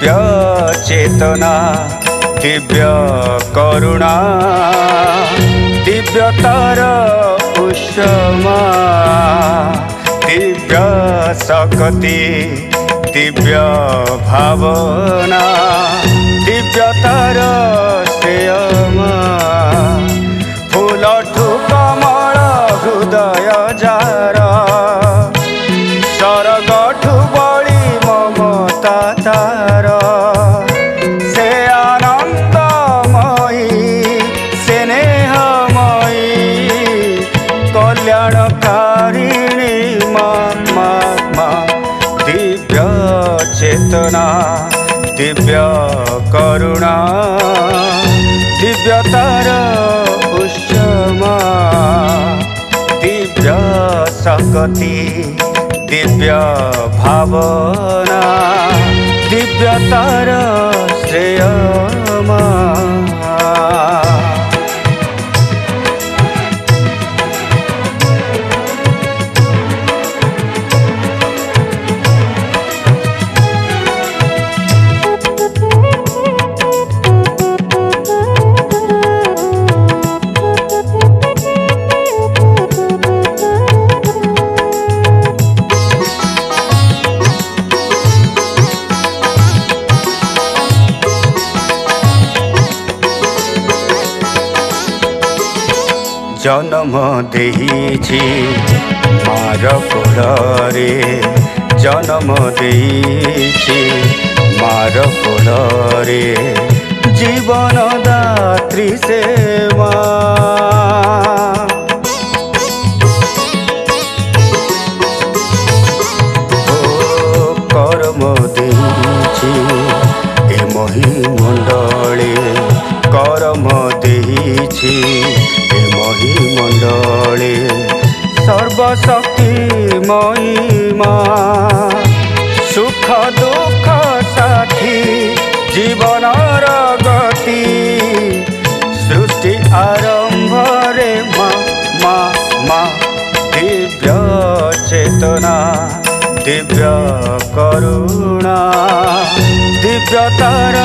दिव्य चेतना दिव्य करुणा दिव्यतार उष्मा दिव्य शक्ति दिव्य भावना दिव्यतार श्रेयमा फूलठु कमल हृदय जार सरगठु बड़ी ममता तार से आनंदमयी से स्नेहमयी कल्याणकारिणी मा दिव्य चेतना दिव्य करुणा दिव्यतार उष्मा दिव्य शक्ति दिव्य भावना दिव्यतार श्रेयमा जन्म देहिछि मार कोलरे जन्म देहिछि मार कोलरे जीवन दात्री सेवा कर्म देहिछि ए मही मंडले कर्म देहिछि मंडले सर्वशक्ति महिमा सुख दुख साथी जीवन गति सृष्टि आरंभ रे मा दिव्य चेतना दिव्य करुणा दिव्यतार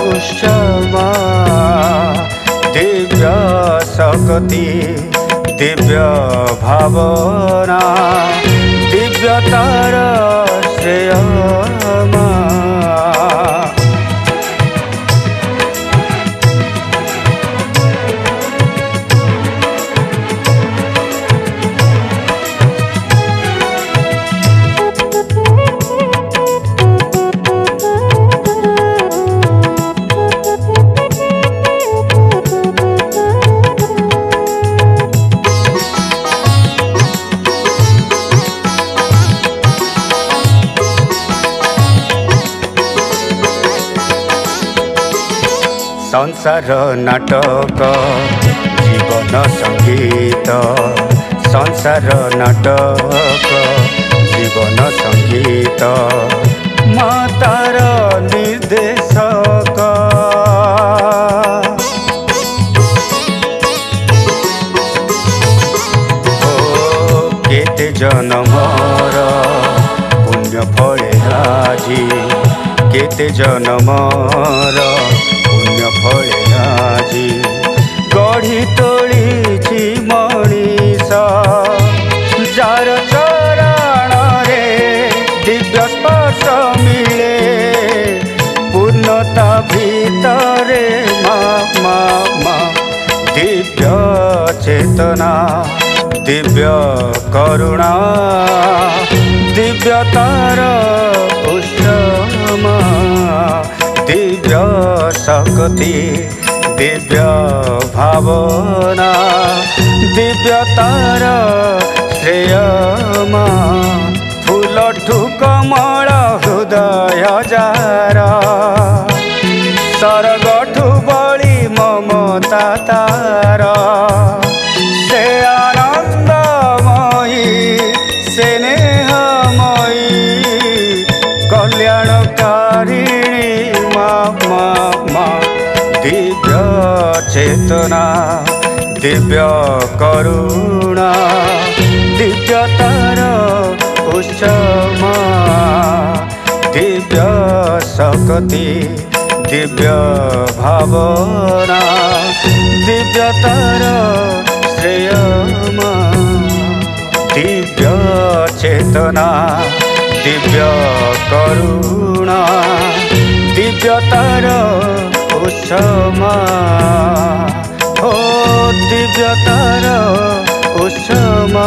उष्मा दिव्य शक्ति दिव्य भावना दिव्यतार श्रेयमा संसार नाटक जीवन संगीत संसार नाटक जीवन संगीत मातार निर्देशक केते जन्मर पुण्य फले आजी केते जन्मर पुण्य फले आजी गढ़ी तोली मनीष जार चरण रे दिव्य स्पर्श मिले पूर्णता भीतरे मा दिव्य चेतना दिव्य करुणा दिव्यतार उष्मा दिव्य शक्ति दिव्य भावना दिव्यतार श्रेयमा फूलठु कमल हृदय जार सरगठु बड़ी ममता तार से आनंदमयी से स्नेहमयी कल्याणकारिणी मा दिव्य चेतना दिव्य करुणा दिव्यतार उष्मा दिव्य शक्ति दिव्य भावना दिव्यतार श्रेयमा दिव्य चेतना दिव्य करुणा दिव्यतार उष्मा हो दिव्यतार उष्मा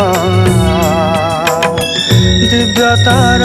दिव्यतार